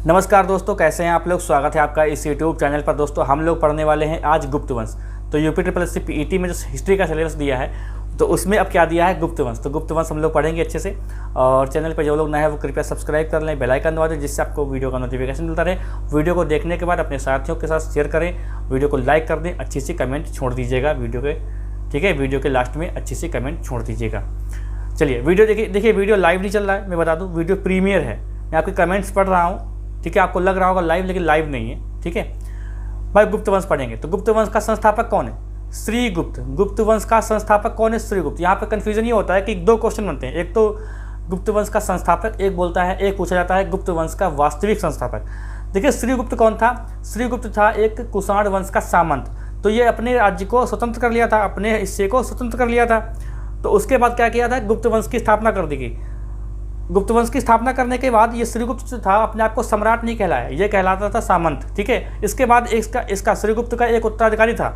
नमस्कार दोस्तों, कैसे हैं आप लोग। स्वागत है आपका इस यूट्यूब चैनल पर। दोस्तों हम लोग पढ़ने वाले हैं आज गुप्त वंश। तो यूपी PET में जो हिस्ट्री का सिलेबस दिया है तो उसमें अब क्या दिया है, गुप्त वंश। तो गुप्त वंश हम लोग पढ़ेंगे अच्छे से। और चैनल पर जो लोग नए हैं वो कृपया सब्सक्राइब कर लें, बेल आइकन दबा दें जिससे आपको वीडियो का नोटिफिकेशन मिलता रहे। वीडियो को देखने के बाद अपने साथियों के साथ शेयर करें, वीडियो को लाइक कर दें, अच्छी सी कमेंट छोड़ दीजिएगा वीडियो के, ठीक है। वीडियो के लास्ट में अच्छी सी कमेंट छोड़ दीजिएगा। चलिए वीडियो देखिए वीडियो लाइव नहीं चल रहा है, मैं बता दूं वीडियो प्रीमियर है। मैं आपके कमेंट्स पढ़ रहा हूँ, ठीक है। आपको लग रहा होगा लाइव, लेकिन लाइव नहीं है, ठीक है भाई। गुप्त वंश पढ़ेंगे। तो गुप्त वंश का संस्थापक कौन है? श्रीगुप्त। गुप्त वंश का संस्थापक कौन है? श्रीगुप्त। यहाँ पे कंफ्यूजन ये होता है कि दो क्वेश्चन बनते हैं, एक तो गुप्त वंश का संस्थापक एक बोलता है, एक पूछा जाता है गुप्त वंश का वास्तविक संस्थापक। देखिए श्रीगुप्त कौन था? श्रीगुप्त था एक कुषाण वंश का सामंत। तो ये अपने राज्य को स्वतंत्र कर लिया था, अपने हिस्से को स्वतंत्र कर लिया था। तो उसके बाद क्या किया था, गुप्त वंश की स्थापना कर दी गई। गुप्त वंश की स्थापना करने के बाद ये श्रीगुप्त जो था अपने आप को सम्राट नहीं कहलाया, ये कहलाता था सामंत, ठीक है। इसके बाद इसका श्रीगुप्त का एक उत्तराधिकारी था,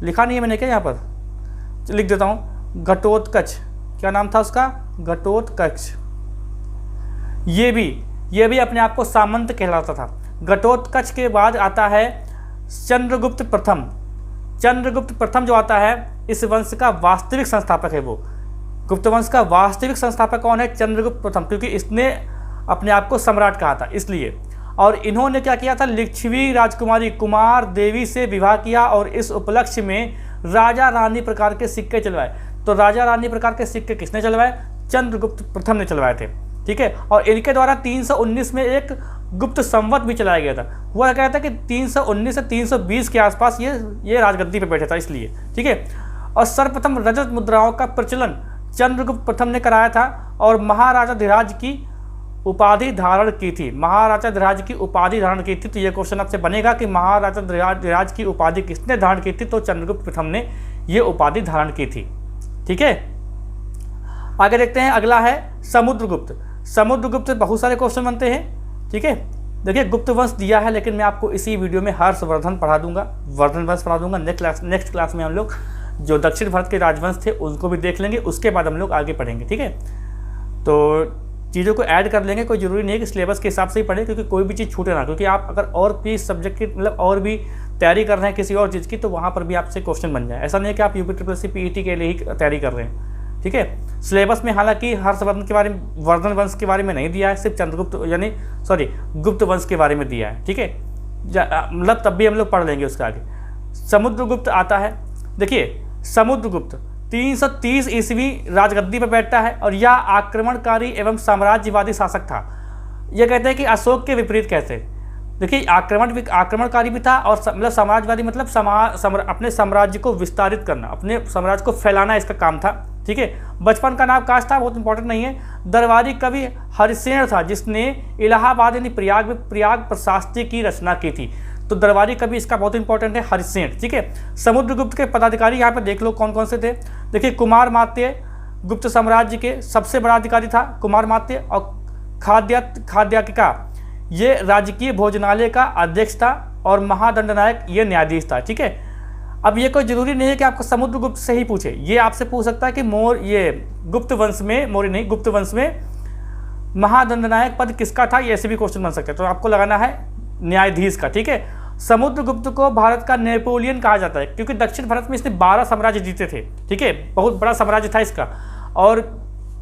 लिखा नहीं है मैंने क्या, यहाँ पर लिख देता हूँ, घटोत्कच। क्या नाम था उसका? घटोत्कच। ये भी अपने आप को सामंत कहलाता था। घटोत्कच के बाद आता है चंद्रगुप्त प्रथम। चंद्रगुप्त प्रथम जो आता है इस वंश का वास्तविक संस्थापक है। वो गुप्त वंश का वास्तविक संस्थापक कौन है? चंद्रगुप्त प्रथम, क्योंकि इसने अपने आप को सम्राट कहा था इसलिए। और इन्होंने क्या किया था, लिच्छवी राजकुमारी कुमार देवी से विवाह किया और इस उपलक्ष्य में राजा रानी प्रकार के सिक्के चलवाए। तो राजा रानी प्रकार के सिक्के किसने चलवाए? चंद्रगुप्त प्रथम ने चलवाए थे, ठीक है। और इनके द्वारा 319 में एक गुप्त संवत भी चलाया गया था। वह कहता है कि 319 से 320 के आसपास ये राजगद्दी पर बैठा था इसलिए, ठीक है। और सर्वप्रथम रजत मुद्राओं का प्रचलन चंद्रगुप्त प्रथम ने कराया था और महाराजा धीराज की उपाधि धारण की थी। महाराजा धीराज की उपाधि धारण की थी। तो ये क्वेश्चन आपसे बनेगा कि महाराजा धीराज की उपाधि किसने धारण की थी? तो चंद्रगुप्त प्रथम ने ये उपाधि धारण की थी, ठीक है। आगे देखते हैं, अगला है समुद्रगुप्त। समुद्रगुप्त से बहुत सारे क्वेश्चन बनते हैं, ठीक है। देखिए गुप्त वंश दिया है, लेकिन मैं आपको इसी वीडियो में हर्षवर्धन पढ़ा दूंगा, वर्धन वंश पढ़ा दूंगा। नेक्स्ट क्लास में हम लोग जो दक्षिण भारत के राजवंश थे उनको भी देख लेंगे, उसके बाद हम लोग आगे पढ़ेंगे, ठीक है। तो चीज़ों को ऐड कर लेंगे, कोई ज़रूरी नहीं है कि सिलेबस के हिसाब से ही पढ़ें, क्योंकि कोई भी चीज़ छूटे ना। क्योंकि आप अगर और भी सब्जेक्ट की मतलब और भी तैयारी कर रहे हैं किसी और चीज़ की, तो वहाँ पर भी आपसे क्वेश्चन बन जाए। ऐसा नहीं है कि आप UPSSC PET के लिए ही तैयारी कर रहे हैं, ठीक है। सिलेबस में हालांकि हर्षवर्धन के बारे में, वर्धन वंश के बारे में नहीं दिया है, सिर्फ गुप्त वंश के बारे में दिया है, ठीक है। मतलब तब भी हम लोग पढ़ लेंगे उसके आगे। समुद्रगुप्त आता है। देखिए समुद्रगुप्त 330 ईस्वी राजगद्दी पर बैठता है और यह आक्रमणकारी एवं साम्राज्यवादी शासक था। यह कहते हैं कि अशोक के विपरीत कैसे। देखिए आक्रमणकारी भी था और मतलब समाजवादी, मतलब अपने साम्राज्य को विस्तारित करना, अपने साम्राज्य को फैलाना इसका काम था, ठीक है। बचपन का नाम काश था, बहुत इंपॉर्टेंट नहीं है। दरबारी कवि हरिसेन था जिसने इलाहाबाद यानी प्रयाग प्रशास्त्री की रचना की थी। तो दरबारी कवि इसका बहुत इंपॉर्टेंट है, हरिसेन, ठीक है। समुद्रगुप्त के पदाधिकारी यहाँ पे देख लो कौन कौन से थे। देखिए कुमारमात्य गुप्त साम्राज्य के सबसे बड़ा अधिकारी था कुमारमात्य। और खाद्यायिका ये राजकीय भोजनालय का अध्यक्ष था और महादंडनायक ये न्यायाधीश था, ठीक है। अब ये कोई जरूरी नहीं है कि आपको समुद्रगुप्त से ही पूछे, ये आपसे पूछ सकता है कि गुप्त वंश में महादंडनायक पद किसका था, ये ऐसे भी क्वेश्चन बन सकता है। तो आपको लगाना है न्यायाधीश का, ठीक है। समुद्रगुप्त को भारत का नेपोलियन कहा जाता है, क्योंकि दक्षिण भारत में इसने 12 साम्राज्य जीते थे, ठीक है। बहुत बड़ा साम्राज्य था इसका। और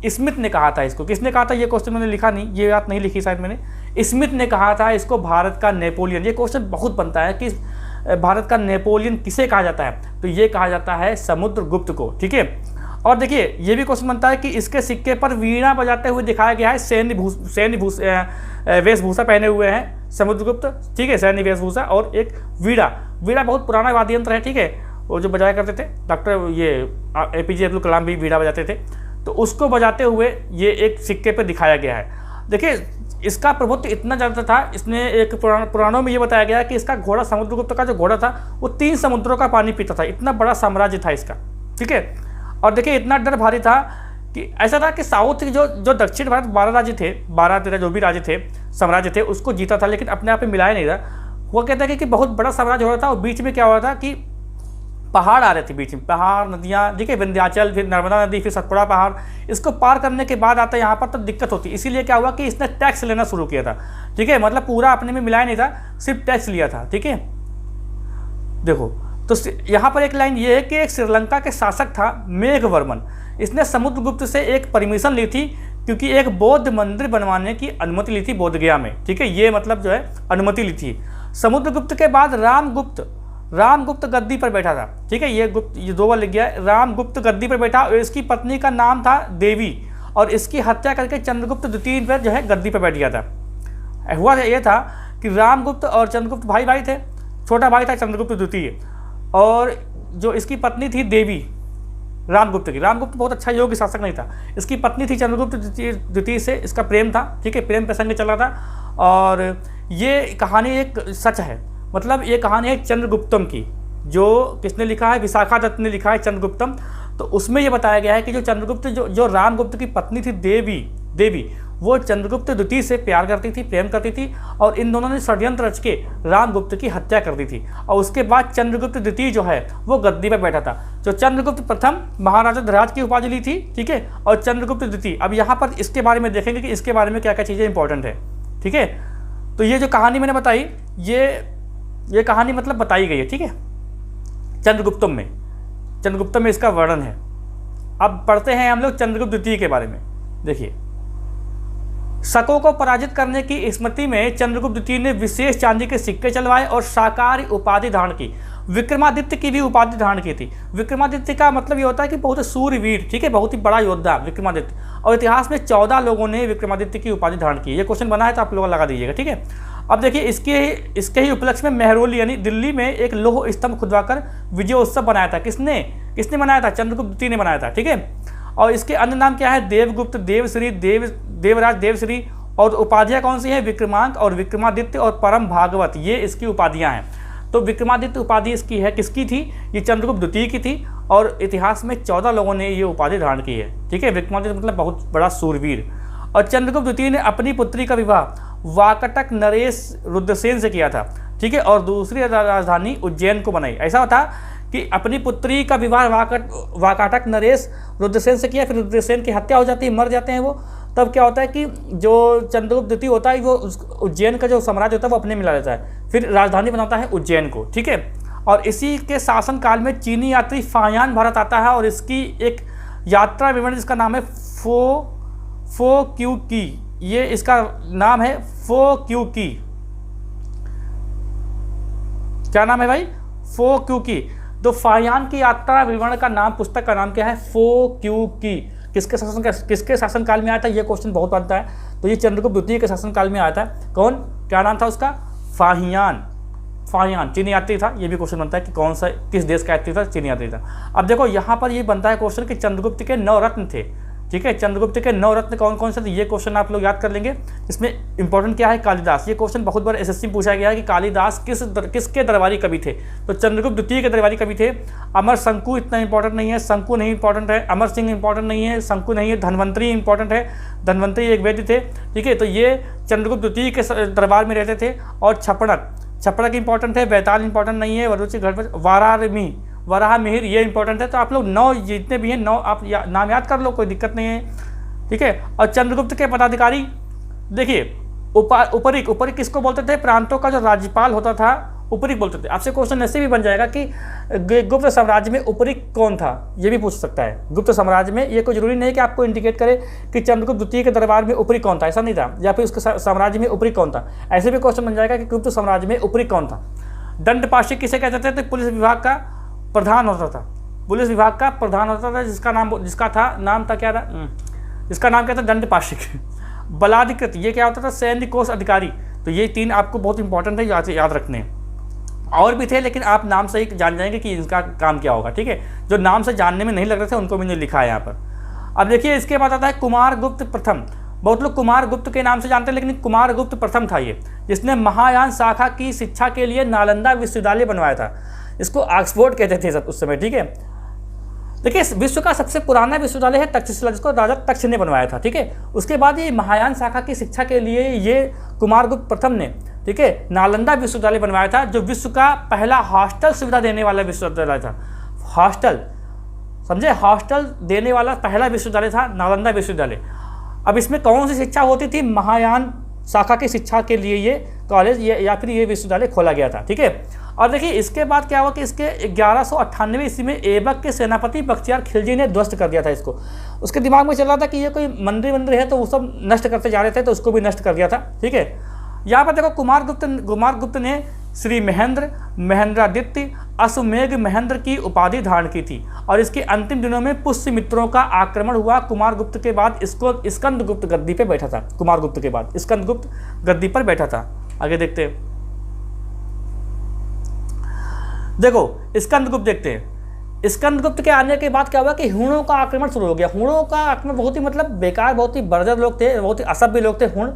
स्मिथ ने कहा था इसको, किसने कहा था ये क्वेश्चन मैंने लिखा नहीं, ये बात नहीं लिखी शायद मैंने। स्मिथ ने कहा था इसको भारत का नेपोलियन। ये क्वेश्चन बहुत बनता है कि भारत का नेपोलियन किसे कहा जाता है, तो ये कहा जाता है समुद्रगुप्त को, ठीक है। और देखिए ये भी क्वेश्चन बनता है कि इसके सिक्के पर वीणा बजाते हुए दिखाया गया है। सैन्य वेशभूषा पहने हुए हैं समुद्रगुप्त, ठीक है, सैन्य वेशभूषा और एक वीणा बहुत पुराना वाद्य यंत्र है, ठीक है। वो जो बजाया करते थे डॉक्टर APJ अब्दुल कलाम भी वीणा बजाते थे, तो उसको बजाते हुए ये एक सिक्के पर दिखाया गया है। देखिए इसका प्रभुत्व इतना ज़्यादा था, इसने एक पुराणों में ये बताया गया है कि इसका घोड़ा, समुद्रगुप्त का जो घोड़ा था वो 3 समुद्रों का पानी पीता था। इतना बड़ा साम्राज्य था इसका, ठीक है। और देखिए इतना डर भारी था कि ऐसा था कि साउथ के जो दक्षिण भारत 12 राज्य थे, 12-13 जो भी राज्य थे, साम्राज्य थे, उसको जीता था, लेकिन अपने आप में मिलाया नहीं था। वो कहता है कि बहुत बड़ा साम्राज्य हो रहा था और बीच में क्या हो रहा था कि पहाड़ आ रहे थे बीच में, पहाड़, नदियाँ, ठीक है, विंध्याचल, फिर नर्मदा नदी, फिर सतपुड़ा पहाड़, इसको पार करने के बाद आता है यहाँ पर तो दिक्कत होती, इसीलिए क्या हुआ कि इसने टैक्स लेना शुरू किया था, ठीक है, मतलब पूरा अपने में मिलाया नहीं था, सिर्फ टैक्स लिया था, ठीक है। देखो तो यहाँ पर एक लाइन ये है कि एक श्रीलंका के शासक था मेघवर्मन, इसने समुद्रगुप्त से एक परमिशन ली थी क्योंकि एक बौद्ध मंदिर बनवाने की अनुमति ली थी बोध गया में, ठीक है, ये मतलब जो है अनुमति ली थी। समुद्रगुप्त के बाद रामगुप्त गद्दी पर बैठा था, ठीक है, ये 2 बार लिख गया है, रामगुप्त गद्दी पर बैठा और इसकी पत्नी का नाम था देवी और इसकी हत्या करके चंद्रगुप्त द्वितीय पर जो है गद्दी पर बैठ गया था। हुआ ये था कि रामगुप्त और चंद्रगुप्त भाई थे, छोटा भाई था चंद्रगुप्त द्वितीय और जो इसकी पत्नी थी देवी रामगुप्त की, रामगुप्त बहुत अच्छा योग्य शासक नहीं था, इसकी पत्नी थी चंद्रगुप्त द्वितीय से इसका प्रेम था, ठीक है, प्रेम प्रसंग चला था। और ये कहानी एक सच है, मतलब ये कहानी है चंद्रगुप्तम की, जो किसने लिखा है, विशाखा दत्त ने लिखा है चंद्रगुप्तम। तो उसमें ये बताया गया है कि जो चंद्रगुप्त जो रामगुप्त की पत्नी थी देवी वो चंद्रगुप्त द्वितीय से प्यार करती थी, प्रेम करती थी और इन दोनों ने षड्यंत्र रच के रामगुप्त की हत्या कर दी थी और उसके बाद चंद्रगुप्त द्वितीय जो है वो गद्दी पर बैठा था। जो चंद्रगुप्त प्रथम महाराजा धृतराज की उपाधि ली थी, ठीक है, और चंद्रगुप्त द्वितीय। अब यहाँ पर इसके बारे में देखेंगे कि इसके बारे में क्या क्या चीज़ें इंपॉर्टेंट है, ठीक है। तो ये जो कहानी मैंने बताई ये कहानी मतलब बताई गई है, ठीक है, चंद्रगुप्तम में इसका वर्णन है। अब पढ़ते हैं हम लोग चंद्रगुप्त द्वितीय के बारे में। देखिए, शकों को पराजित करने की स्मृति में चंद्रगुप्त द्वितीय ने विशेष चांदी के सिक्के चलवाए और शाकाहारी उपाधि धारण की। विक्रमादित्य की भी उपाधि धारण की थी। विक्रमादित्य का मतलब ये होता है कि बहुत सूरवीर, ठीक है, बहुत ही बड़ा योद्धा विक्रमादित्य, और इतिहास में 14 लोगों ने विक्रमादित्य की उपाधि धारण की। ये क्वेश्चन बना है तो आप लोग लगा दीजिएगा, ठीक है। अब देखिए, इसके ही उपलक्ष्य में मेहरौली यानी दिल्ली में एक लौह स्तंभ खुदवाकर विजय उत्सव बनाया था। किसने बनाया था? चंद्रगुप्त द्वितीय ने बनाया था, ठीक है। और इसके अन्य नाम क्या है? देवगुप्त, देवश्री, देवराज, देवश्री। और उपाधियाँ कौन सी हैं? विक्रमांक और विक्रमादित्य और परम भागवत, ये इसकी उपाधियाँ हैं। तो विक्रमादित्य उपाधि इसकी है, किसकी थी? ये चंद्रगुप्त द्वितीय की थी और इतिहास में 14 लोगों ने ये उपाधि धारण की है, ठीक है। विक्रमादित्य मतलब बहुत बड़ा सूरवीर। और चंद्रगुप्त द्वितीय ने अपनी पुत्री का विवाह वाकाटक नरेश रुद्रसेन से किया था, ठीक है, और दूसरी राजधानी उज्जैन को बनाई। ऐसा था कि अपनी पुत्री का विवाह वाकाटक नरेश रुद्रसेन से किया, फिर रुद्रसेन की हत्या हो जाती है, मर जाते हैं वो। तब क्या होता है कि जो चंद्रगुप्त द्वितीय होता है वो उज्जैन का जो साम्राज्य होता है वो अपने मिला लेता है, फिर राजधानी बनाता है उज्जैन को, ठीक है। और इसी के शासनकाल में चीनी यात्री फाहियान भारत आता है और इसकी एक यात्रा विवरण जिसका नाम है फो क्यू की, ये इसका नाम है फो क्यू की। क्या नाम है भाई? फो क्यू की। तो फाहियान की यात्रा विवरण का नाम, पुस्तक का नाम क्या है? फो क्यू की। किसके शासनकाल में आया था? ये क्वेश्चन बहुत बनता है। तो ये चंद्रगुप्त द्वितीय के शासनकाल में आया था। कौन, क्या नाम था उसका? फाहियान चीनी यात्री था। ये भी क्वेश्चन बनता है कि कौन सा, किस देश का यात्री था? चीनी यात्री था। अब देखो यहाँ पर ये बनता है क्वेश्चन कि चंद्रगुप्त के 9 रत्न थे, ठीक है। चंद्रगुप्त के 9 रत्न कौन कौन से थे? ये क्वेश्चन आप लोग याद कर लेंगे। इसमें इंपॉर्टेंट क्या है? कालिदास। ये क्वेश्चन बहुत बार एसएससी में पूछा गया है कि कालिदास किसके दरबारी कवि थे? तो चंद्रगुप्त द्वितीय के दरबारी कवि थे। अमर शंकु इतना इंपॉर्टेंट नहीं है, शंकु नहीं इंपॉर्टेंट है, अमर सिंह इंपॉर्टेंट नहीं है, शंकु नहीं है, धन्वंतरी इंपॉर्टेंट है, धन्वंतरी एक वैद्य थे, ठीक है। तो ये चंद्रगुप्त द्वितीय के दरबार में रहते थे। और छपड़क इंपॉर्टेंट है, बैताल इंपॉर्टेंट नहीं है, वरुचि घर पर वराह मिहिर, ये इंपॉर्टेंट है। तो आप लोग 9 जितने भी हैं 9 आप नाम याद कर लो, कोई दिक्कत नहीं है, ठीक है। और चंद्रगुप्त के पदाधिकारी देखिए, उपरिक किसको बोलते थे? प्रांतों का जो राज्यपाल होता था उपरिक बोलते थे। आपसे क्वेश्चन ऐसे भी बन जाएगा कि गुप्त साम्राज्य में उपरिक कौन था, ये भी पूछ सकता है। गुप्त साम्राज्य में ये कोई जरूरी नहीं कि आपको इंडिकेट करे कि चंद्रगुप्त द्वितीय के दरबार में उपरिक कौन था, ऐसा नहीं था, या फिर उसके साम्राज्य में उपरिक कौन था। ऐसे भी क्वेश्चन बन जाएगा कि गुप्त साम्राज्य में उपरिक कौन था। दंडपाशिक किसे कहते थे? तो पुलिस विभाग का प्रधान होता था, पुलिस विभाग का प्रधान होता था, जिसका नाम क्या था? दंडपाशिक। बलाधिकृत, ये क्या होता था? सैन्य कोष अधिकारी। तो ये 3 आपको बहुत इंपॉर्टेंट है, याद रखने। और भी थे लेकिन आप नाम से ही जान जाएंगे कि इनका काम क्या होगा, ठीक है। जो नाम से जानने में नहीं लग रहे थे उनको मैंने लिखा है यहाँ पर। अब देखिए, इसके बाद आता है कुमारगुप्त प्रथम। बहुत लोग कुमारगुप्त के नाम से जानते हैं, लेकिन कुमारगुप्त प्रथम था ये, जिसने महायान शाखा की शिक्षा के लिए नालंदा विश्वविद्यालय बनवाया था। इसको ऑक्सफोर्ड कहते थे उस समय, ठीक है। देखिए, विश्व का सबसे पुराना विश्वविद्यालय है तक्षशिला, जिसको राजा तक्ष ने बनवाया था, ठीक है। उसके बाद ये महायान शाखा की शिक्षा के लिए ये कुमारगुप्त प्रथम ने, ठीक है, नालंदा विश्वविद्यालय बनवाया था, जो विश्व का पहला हॉस्टल सुविधा देने वाला विश्वविद्यालय था। हॉस्टल, समझे, हॉस्टल देने वाला पहला विश्वविद्यालय था नालंदा विश्वविद्यालय। अब इसमें कौन सी शिक्षा होती थी? महायान शाखा की शिक्षा के लिए ये कॉलेज या फिर ये विश्वविद्यालय खोला गया था, ठीक है। और देखिए इसके बाद क्या हुआ कि इसके 1198 ईस्वी में ऐबक के सेनापति बख्तियार खिलजी ने ध्वस्त कर दिया था इसको। उसके दिमाग में चल रहा था कि ये कोई मंदिर है, तो वो सब नष्ट करते जा रहे थे, तो उसको भी नष्ट कर दिया था, ठीक है। यहाँ पर देखो कुमारगुप्त ने श्री महेंद्र, महेंद्रादित्य, अश्वमेघ महेंद्र की उपाधि धारण की थी और इसके अंतिम दिनों में पुष्यमित्रों का आक्रमण हुआ। कुमारगुप्त के बाद इसको स्कंदगुप्त गद्दी पे बैठा था। कुमारगुप्त के बाद स्कंदगुप्त गद्दी पर बैठा था। आगे देखते हैं, देखो स्कंदगुप्त देखते हैं। स्कंदगुप्त के आने के बाद क्या हुआ कि हुणों का आक्रमण शुरू हो गया। हुणों का आक्रमण बहुत ही मतलब बेकार, बहुत ही बर्बर लोग थे, बहुत ही असभ्य लोग थे हुण,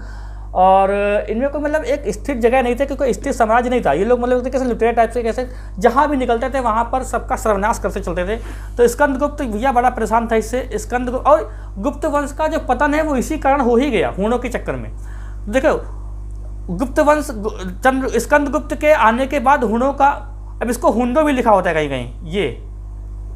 और इनमें कोई मतलब एक स्थिर जगह नहीं थे, क्योंकि स्थिर साम्राज्य नहीं था। ये लोग मतलब कैसे लुटेरे टाइप से, कैसे जहाँ भी निकलते थे वहाँ पर सबका सर्वनाश करते चलते थे। तो स्कंदगुप्त भैया बड़ा परेशान था इससे। स्कंदगुप्त और गुप्त वंश का जो पतन है वो इसी कारण हो ही गया, हुणों के चक्कर में। देखो गुप्त वंश स्कंदगुप्त के आने के बाद हुणों का, अब इसको हुंडो भी लिखा होता है कहीं कहीं, ये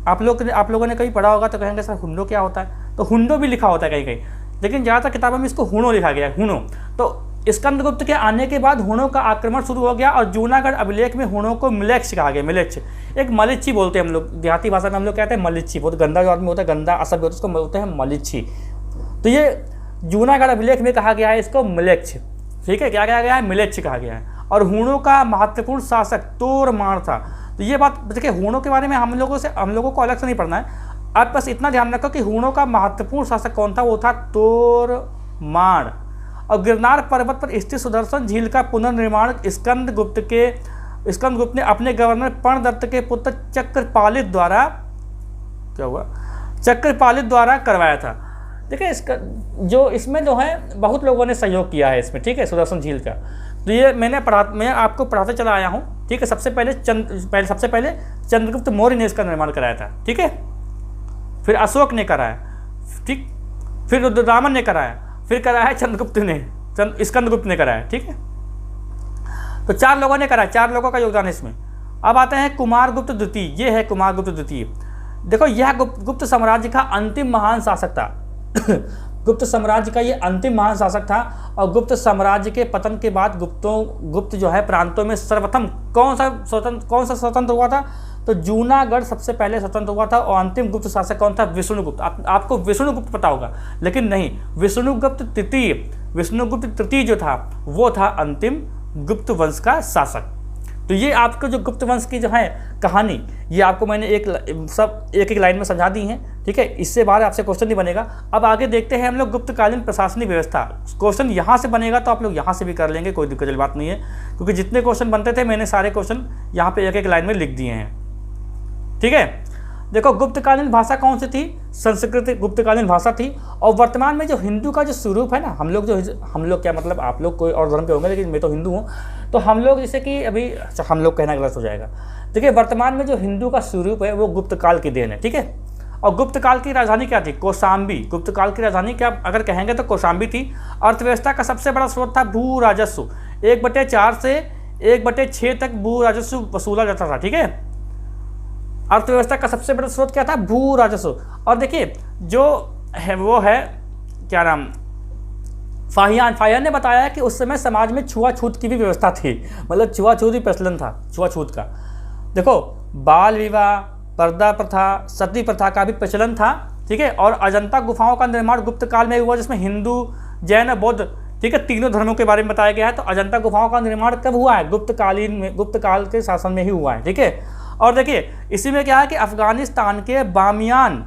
आप लोगों ने कहीं पढ़ा होगा तो कहेंगे सर हुंडो क्या होता है, तो हुंडो भी लिखा होता है कहीं कहीं, लेकिन ज़्यादातर किताबों में इसको हुणो लिखा गया है, हुणो। तो स्कंदगुप्त के आने के बाद हुणों का आक्रमण शुरू हो गया और जूनागढ़ अभिलेख में हुणों को मिलेच्छ कहा गया। मिलेच्छ एक मलिच्छी बोलते हैं हम लोग, देहाती भाषा में हम लोग कहते हैं मलिच्छी। बहुत गंदा जो आदमी होता है, गंदा असभ्य होता है, उसको बोलते हैं मलिच्छी। तो ये जूनागढ़ अभिलेख में कहा गया है इसको मिलेच्छ, ठीक है। क्या कहा गया है? मिलेच्छ कहा गया है। और हुणों का महत्वपूर्ण शासक तोरमाण था। तो ये बात देखिए, हुणों के बारे में हम लोगों को अलग से नहीं पढ़ना है। आप बस इतना ध्यान रखो कि हुणों का महत्वपूर्ण शासक कौन था, वो था तोरमाण। और गिरनार पर्वत पर स्थित सुदर्शन झील का पुनर्निर्माण स्कंदगुप्त ने अपने गवर्नर पर्णदत्त के पुत्र चक्रपालित द्वारा करवाया था। देखिए इसमें जो है बहुत लोगों ने सहयोग किया है इसमें, ठीक है, सुदर्शन झील का। तो ये मैं आपको पढ़ाते चला आया हूँ, ठीक है। सबसे पहले चंद्रगुप्त मौर्य ने इसका निर्माण कराया था, ठीक है। फिर अशोक ने कराया, ठीक। फिर रुद्रदामन ने कराया, फिर कराया स्कंदगुप्त ने कराया, ठीक है। तो 4 लोगों ने कराया, 4 लोगों का योगदान है इसमें। अब आते हैं कुमारगुप्त द्वितीय। ये है कुमारगुप्त द्वितीय। देखो यह गुप्त साम्राज्य का अंतिम महान शासक था। गुप्त साम्राज्य का ये अंतिम महान शासक था। और गुप्त साम्राज्य के पतन के बाद गुप्त जो है प्रांतों में सर्वप्रथम कौन सा स्वतंत्र हुआ था? तो जूनागढ़ सबसे पहले स्वतंत्र हुआ था। और अंतिम गुप्त शासक कौन था? विष्णुगुप्त। आपको विष्णुगुप्त पता होगा, लेकिन नहीं, विष्णुगुप्त तृतीय जो था वो था अंतिम गुप्त वंश का शासक। तो ये आपको जो गुप्त वंश की जो है कहानी, ये आपको मैंने एक लाइन में समझा दी है, ठीक है। इससे बाहर आपसे क्वेश्चन नहीं बनेगा। अब आगे देखते हैं हम लोग गुप्तकालीन प्रशासनिक व्यवस्था। क्वेश्चन यहाँ से बनेगा तो आप लोग यहाँ से भी कर लेंगे, कोई दिक्कत वाली बात नहीं है, क्योंकि जितने क्वेश्चन बनते थे मैंने सारे क्वेश्चन यहाँ पे एक लाइन में लिख दिए हैं, ठीक है। देखो गुप्तकालीन भाषा कौन सी थी? संस्कृत गुप्तकालीन भाषा थी। और वर्तमान में जो हिंदू का जो स्वरूप है ना, हम लोग क्या मतलब आप लोग कोई और धर्म पे होंगे, लेकिन मैं तो हिंदू हूँ, तो हम लोग जैसे कि अभी हम लोग कहना गलत हो जाएगा। देखिए वर्तमान में जो हिंदू का स्वरूप है वो गुप्त काल की देन है, ठीक है। और गुप्त काल की राजधानी क्या थी? कौशाम्बी। गुप्त काल की राजधानी क्या अगर कहेंगे तो कौशाम्बी थी। अर्थव्यवस्था का सबसे बड़ा स्रोत था भू राजस्व। 1/4 से 1/6 तक भू राजस्व वसूला जाता था, ठीक है। अर्थव्यवस्था का सबसे बड़ा स्रोत क्या था? भू राजस्व। और देखिए जो है वो है क्या नाम, फाहियान ने बताया कि उस समय समाज में छुआछूत की भी व्यवस्था थी, मतलब छुआछूत भी प्रचलन था, छुआछूत का। देखो बाल विवाह, पर्दा प्रथा, सती प्रथा का भी प्रचलन था, ठीक है। और अजंता गुफाओं का निर्माण गुप्त काल में हुआ, जिसमें हिंदू, जैन, बौद्ध, ठीक है, तीनों धर्मों के बारे में बताया गया है। तो अजंता गुफाओं का निर्माण कब हुआ है? गुप्त काल के शासन में ही हुआ है, ठीक है। और देखिए इसी में क्या है कि अफगानिस्तान के बामियान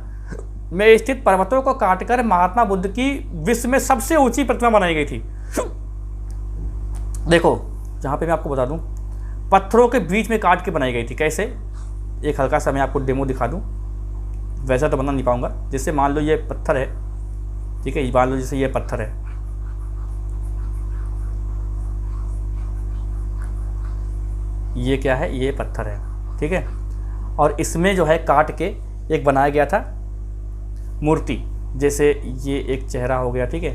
में स्थित पर्वतों को काटकर महात्मा बुद्ध की विश्व में सबसे ऊंची प्रतिमा बनाई गई थी। देखो जहाँ पे मैं आपको बता दूं, पत्थरों के बीच में काट के बनाई गई थी। कैसे? एक हल्का सा मैं आपको डेमो दिखा दूं। वैसा तो बना नहीं पाऊंगा। जैसे मान लो ये पत्थर है, ठीक है, मान लो जैसे ये पत्थर है, ये क्या है? ये पत्थर है, ठीक है। और इसमें जो है काट के एक बनाया गया था मूर्ति। जैसे ये एक चेहरा हो गया, ठीक है।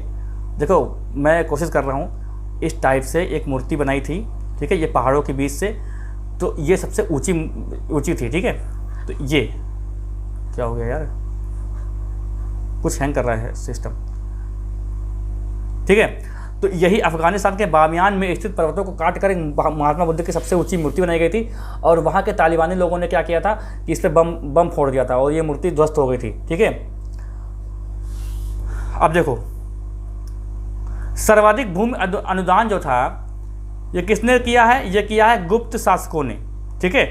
देखो मैं कोशिश कर रहा हूँ, इस टाइप से एक मूर्ति बनाई थी, ठीक है, ये पहाड़ों के बीच से। तो ये सबसे ऊंची थी, ठीक है। तो क्या हो गया यार, कुछ हैंग कर रहा है सिस्टम। ठीक है, तो यही अफगानिस्तान के बामियान में स्थित पर्वतों को काट कर महात्मा बुद्ध की सबसे ऊंची मूर्ति बनाई गई थी, और वहाँ के तालिबानी लोगों ने क्या किया था कि इस पर बम फोड़ दिया था और ये मूर्ति ध्वस्त हो गई थी। ठीक है, अब देखो सर्वाधिक भूमि अनुदान जो था ये किसने किया है, ये किया है गुप्त शासकों ने। ठीक है,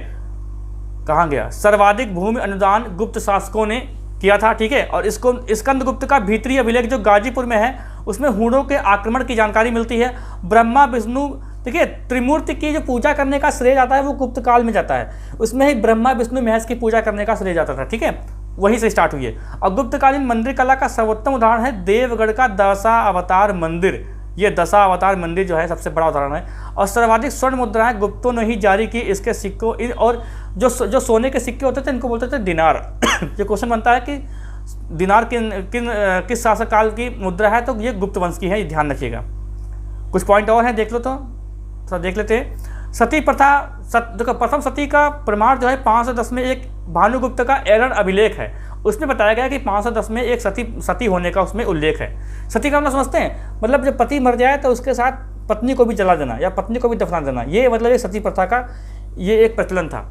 कहाँ गया, सर्वाधिक भूमि अनुदान गुप्त शासकों ने किया था। ठीक है, और इसको स्कंदगुप्त का भीतरी अभिलेख जो गाजीपुर में है उसमें हूणों के आक्रमण की जानकारी मिलती है। ब्रह्मा विष्णु, देखिए त्रिमूर्ति की जो पूजा करने का श्रेय जाता है वो गुप्त काल में जाता है, उसमें ही ब्रह्मा विष्णु महेश की पूजा करने का श्रेय जाता था। ठीक है, वहीं से स्टार्ट हुई है। और गुप्तकालीन मंदिर कला का सर्वोत्तम उदाहरण है देवगढ़ का दशावतार मंदिर। ये दशावतार मंदिर जो है सबसे बड़ा उदाहरण है। और सर्वाधिक स्वर्ण मुद्राएं गुप्तों ने ही जारी की। इसके सिक्कों और जो सोने के सिक्के होते थे इनको बोलते थे दिनार। ये क्वेश्चन बनता है कि दिनार किस शासक काल की मुद्रा है, तो ये गुप्त वंश की है, ये ध्यान रखिएगा। कुछ पॉइंट और हैं, देख लो तो थोड़ा देख लेते हैं। सती प्रथा, देखो प्रथम सती का प्रमाण जो है 510 में एक भानुगुप्त का एरन अभिलेख है, उसमें बताया गया कि 510 में एक सती होने का उसमें उल्लेख है। सती का मतलब समझते हैं, मतलब जब पति मर जाए तो उसके साथ पत्नी को भी जला देना या पत्नी को भी दफना देना, ये मतलब ये सती प्रथा का ये एक प्रचलन था,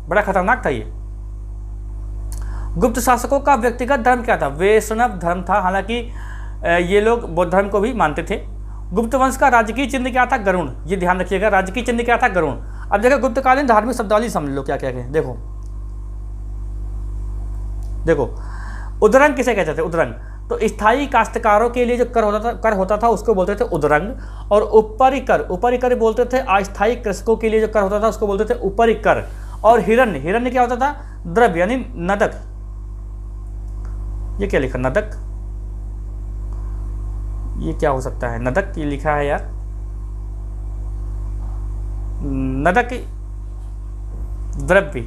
बड़ा खतरनाक था ये। गुप्त शासकों का व्यक्तिगत धर्म क्या था, वैष्णव धर्म था, हालांकि ये लोग बौद्ध धर्म को भी मानते थे। गुप्त वंश का राजकीय चिन्ह क्या था, गरुण, ये ध्यान रखिएगा, राजकीय चिन्ह क्या था, गरुण। अब देखो गुप्तकालीन धार्मिक शब्दावली समझ लो क्या क्या है। देखो उदरंग किसे कहते थे, उदरंग तो स्थायी काश्तकारों के लिए जो कर होता था उसको बोलते थे उदरंग। और ऊपरी कर बोलते थे अस्थायी कृषकों के लिए जो कर होता था उसको बोलते थे ऊपरी कर। और हिरण्य क्या होता था, द्रव्य यानी नदक। ये क्या लिखा, नदक, ये क्या हो सकता है, नदक ये लिखा है यार, नदक द्रव्य,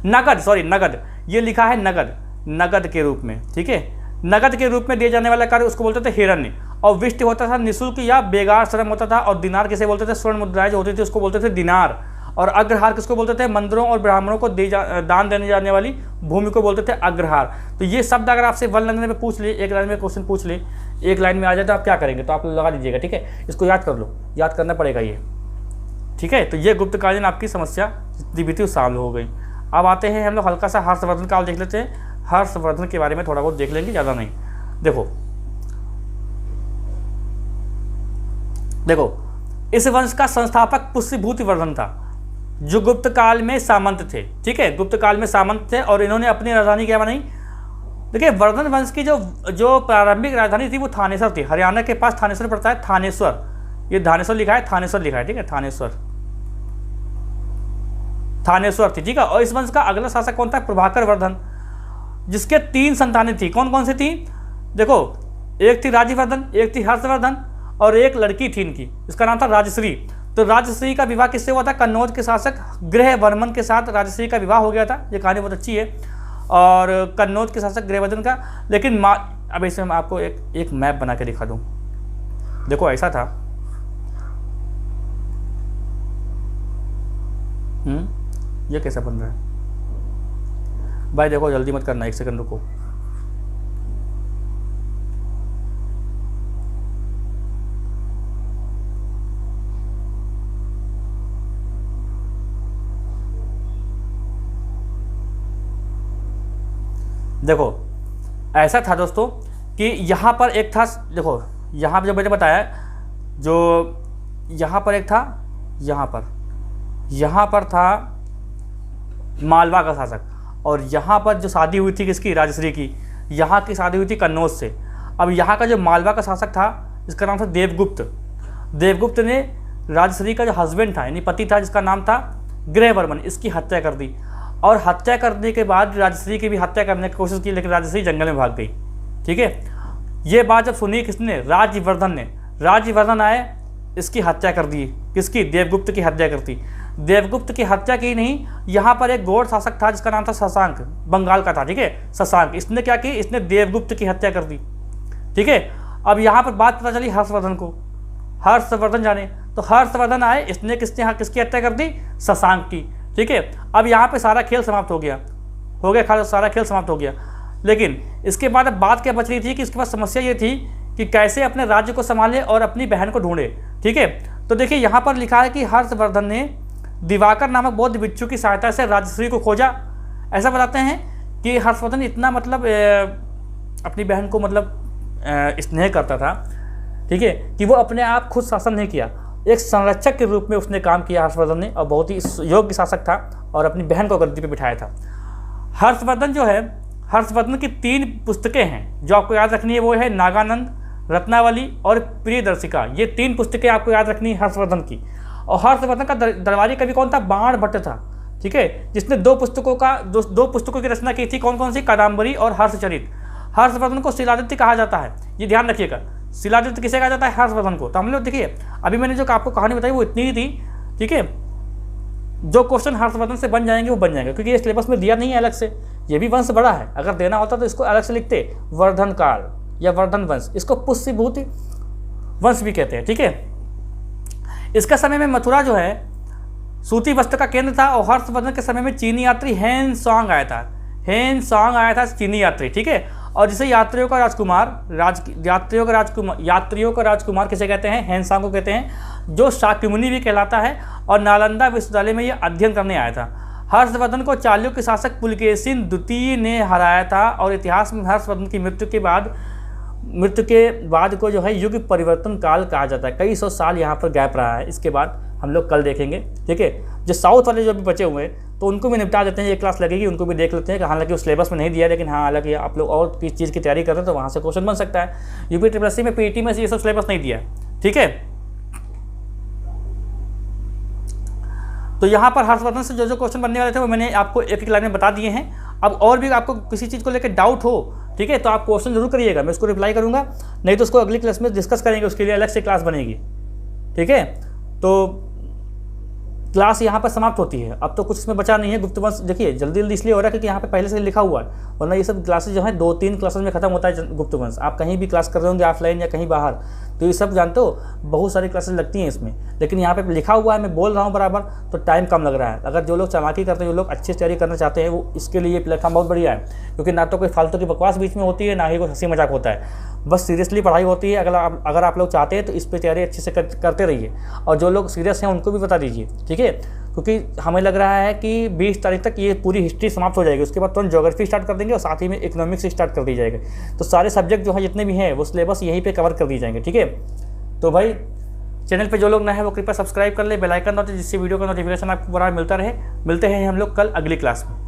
नगद, सॉरी नगद, ये लिखा है नगद, नगद के रूप में। ठीक है, नगद के रूप में दिए जाने वाला कार्य उसको बोलते थे हिरण्य। और विष्ट होता था निःशुल्क या बेगार श्रम होता था। और दिनार किसे बोलते थे, स्वर्ण मुद्राएं जो होती थी उसको बोलते थे दिनार। और अग्रहार किसको बोलते थे, मंदिरों और ब्राह्मणों को दान देने जाने वाली भूमि को बोलते थे अग्रहार। तो ये शब्द अगर आपसे वन लाइन में पूछ ले, एक लाइन में क्वेश्चन पूछ ले, एक लाइन में आ जाए तो आप क्या करेंगे, तो आप लगा दीजिएगा। ठीक है, इसको याद कर लो, याद करना पड़ेगा ये। ठीक है, तो ये गुप्तकालीन आपकी समस्या जितनी भी थी सॉल्व हो गई। अब आते हैं हम लोग हल्का सा हर्षवर्धन काल देख लेते हैं। हर्षवर्धन के बारे में थोड़ा बहुत देख लेंगे, ज़्यादा नहीं। देखो इस वंश का संस्थापक पुष्यभूतिवर्धन था जो गुप्त काल में सामंत थे। ठीक है, गुप्त काल में सामंत थे और इन्होंने अपनी राजधानी क्या बनाई। देखिए वर्धन वंश की जो प्रारंभिक राजधानी थी वो थानेश्वर थी। हरियाणा के पास थानेश्वर पड़ता है, थानेश्वर, ये धानेश्वर लिखा है, थानेश्वर लिखा है। ठीक है, थानेश्वर थी। ठीक है, और इस वंश का अगला शासक कौन था, प्रभाकर वर्धन, जिसके 3 संतानें थी। कौन कौन सी थी, देखो एक थी राजवर्धन, एक थी हर्षवर्धन और एक लड़की थी इनकी, इसका नाम था राजश्री। तो राजश्री का विवाह किससे हुआ था, कन्नौज के शासक गृहवर्मन के साथ राजश्री का विवाह हो गया था। ये कहानी बहुत अच्छी है। और कन्नौज के शासक गृहवर्धन का, लेकिन अब इसमें मैं आपको एक मैप बना के दिखा दूँ। देखो ऐसा था, ये कैसा बन रहा है भाई, देखो जल्दी मत करना, 1 सेकंड रुको। देखो ऐसा था दोस्तों कि यहाँ पर एक था, देखो यहाँ पर जो मैंने बताया, जो यहाँ पर एक था, यहाँ पर था मालवा का शासक। और यहाँ पर जो शादी हुई थी किसकी, राजश्री की, यहाँ की शादी हुई थी कन्नौज से। अब यहाँ का जो मालवा का शासक था इसका नाम था देवगुप्त। देवगुप्त ने राजश्री का जो हस्बैंड था यानी पति था जिसका नाम था गृहवर्मन, इसकी हत्या कर दी। और हत्या करने के बाद राजश्री की भी हत्या करने की कोशिश की, लेकिन राजश्री जंगल में भाग गई। ठीक है, ये बात जब सुनी किसने, राजवर्धन ने। राजवर्धन आए, इसकी हत्या कर दी, किसकी, देवगुप्त की हत्या कर दी। देवगुप्त की हत्या की नहीं, यहाँ पर एक गौड़ शासक था जिसका नाम था शशांक, बंगाल का था। ठीक है, शशांक, इसने क्या की, इसने देवगुप्त की हत्या कर दी। ठीक है, अब यहाँ पर बात पता चली हर्षवर्धन को, हर्षवर्धन जाने, तो हर्षवर्धन आए, इसने किसकी हत्या कर दी, शशांक की। ठीक है, अब यहाँ पे सारा खेल समाप्त हो गया, सारा खेल समाप्त हो गया। लेकिन इसके बाद अब बात क्या बच रही थी कि इसके पास समस्या ये थी कि कैसे अपने राज्य को संभाले और अपनी बहन को ढूंढे। ठीक है, तो देखिए यहाँ पर लिखा है कि हर्षवर्धन ने दिवाकर नामक बौद्ध भिक्षु की सहायता से राजश्री को खोजा। ऐसा बताते हैं कि हर्षवर्धन इतना मतलब अपनी बहन को मतलब स्नेह करता था, ठीक है, कि वो अपने आप खुद शासन नहीं किया, एक संरक्षक के रूप में उसने काम किया हर्षवर्धन ने, और बहुत ही योग्य शासक था और अपनी बहन को गद्दी पे बिठाया था। हर्षवर्धन जो है, हर्षवर्धन की 3 पुस्तकें हैं जो आपको याद रखनी है, वो है नागानंद, रत्नावली और प्रियदर्शिका। ये 3 पुस्तकें आपको याद रखनी है हर्षवर्धन की। और हर्षवर्धन का दरबारी कवि कौन था? बाणभट्ट था, ठीक है, जिसने 2 पुस्तकों की रचना की थी। कौन कौन सी? कादम्बरी और हर्षचरित। हर्षवर्धन को शिलादित्य कहा जाता है, ये ध्यान रखिएगा। शिलादित्य किसे कहा जाता है? हर्षवर्धन को। तो हम लोग देखिए, अभी मैंने जो आपको कहानी बताई वो इतनी ही थी, ठीक है। जो क्वेश्चन हर्षवर्धन से बन जाएंगे वो बन जाएंगे, क्योंकि ये सिलेबस में दिया नहीं है अलग से। ये भी वंश बड़ा है, अगर देना होता तो इसको अलग से लिखते, वर्धन काल या वर्धन वंश। इसको पुष्यभूति वंश भी कहते हैं, ठीक है। इसका समय में मथुरा जो है सूती वस्त्र का केंद्र था, और हर्षवर्धन के समय में चीनी यात्री हेन सांग आया था। हेन सांग आया था, चीनी यात्री, ठीक है। और जिसे यात्रियों का राजकुमार किसे कहते हैं? हेन सांग को कहते हैं, जो शाक्यमुनि भी कहलाता है, और नालंदा विश्वविद्यालय में ये अध्ययन करने आया था। हर्षवर्धन को चालुक्य शासक पुलकेशिन द्वितीय ने हराया था, और इतिहास में हर्षवर्धन की मृत्यु के बाद को जो है युग परिवर्तन काल कहा जाता है। कई 100 साल यहाँ पर गैप रहा है। इसके बाद हम लोग कल देखेंगे, ठीक है। जो साउथ वाले जो अभी बचे हुए हैं तो उनको भी निपटा देते हैं, ये क्लास लगेगी, उनको भी देख लेते हैं कि हालांकि उस सिलेबस में नहीं दिया, लेकिन हाँ हालांकि आप लोग और किस चीज़ की तैयारी कर रहे हैं तो वहाँ से क्वेश्चन बन सकता है। यूपीट्रिपलएससी में, पीईटी में ये सब सिलेबस नहीं दिया है, ठीक है। तो यहाँ पर हर्षवर्धन से जो क्वेश्चन बनने वाले थे वो मैंने आपको एक लाइन में बता दिए हैं। अब और भी आपको किसी चीज़ को लेकर डाउट हो, ठीक है, तो आप क्वेश्चन जरूर करिएगा, मैं उसको रिप्लाई करूँगा, नहीं तो उसको अगली क्लास में डिस्कस करेंगे, उसके लिए अलग से क्लास बनेगी, ठीक है। तो क्लास यहाँ पर समाप्त होती है। अब तो कुछ इसमें बचा नहीं है। गुप्त वंश देखिए जल्दी इसलिए हो रहा है क्योंकि यहाँ पे पहले से लिखा हुआ है, वरना ये सब क्लासेस जो है 2-3 क्लासेस में खत्म होता है गुप्त वंश। आप कहीं भी क्लास कर रहे होंगे ऑफलाइन या कहीं बाहर, तो ये सब जानते हो बहुत सारी क्लासेस लगती हैं इसमें, लेकिन यहाँ पे लिखा हुआ है, मैं बोल रहा हूँ बराबर, तो टाइम कम लग रहा है। अगर जो लोग चालाकी करते हैं, जो लोग अच्छी तैयारी करना चाहते हैं, वो इसके लिए प्लेटफॉर्म बहुत बढ़िया है, क्योंकि ना तो कोई फालतू की बकवास बीच में होती है, ना ही कोई हंसी मजाक होता है, बस सीरियसली पढ़ाई होती है। अगर आप लोग चाहते हैं तो इस पर तैयारी अच्छे से करते रहिए, और जो लोग सीरियस हैं उनको भी बता दीजिए, ठीक है, क्योंकि हमें लग रहा है कि 20 तारीख तक ये पूरी हिस्ट्री समाप्त हो जाएगी। उसके बाद तुरंत ज्योग्राफी स्टार्ट कर देंगे और साथ ही में इकोनॉमिक्स स्टार्ट कर दी जाएगी। तो सारे सब्जेक्ट जो हैं जितने भी हैं वो सिलेबस यहीं पे कवर कर दिए जाएंगे, ठीक है। तो भाई चैनल पे जो लोग नए हैं वो कृपया सब्सक्राइब कर ले, बेल आइकन दबाओ, जिससे वीडियो का नोटिफिकेशन आपको बराबर मिलता रहे। मिलते हैं हम लोग कल अगली क्लास में।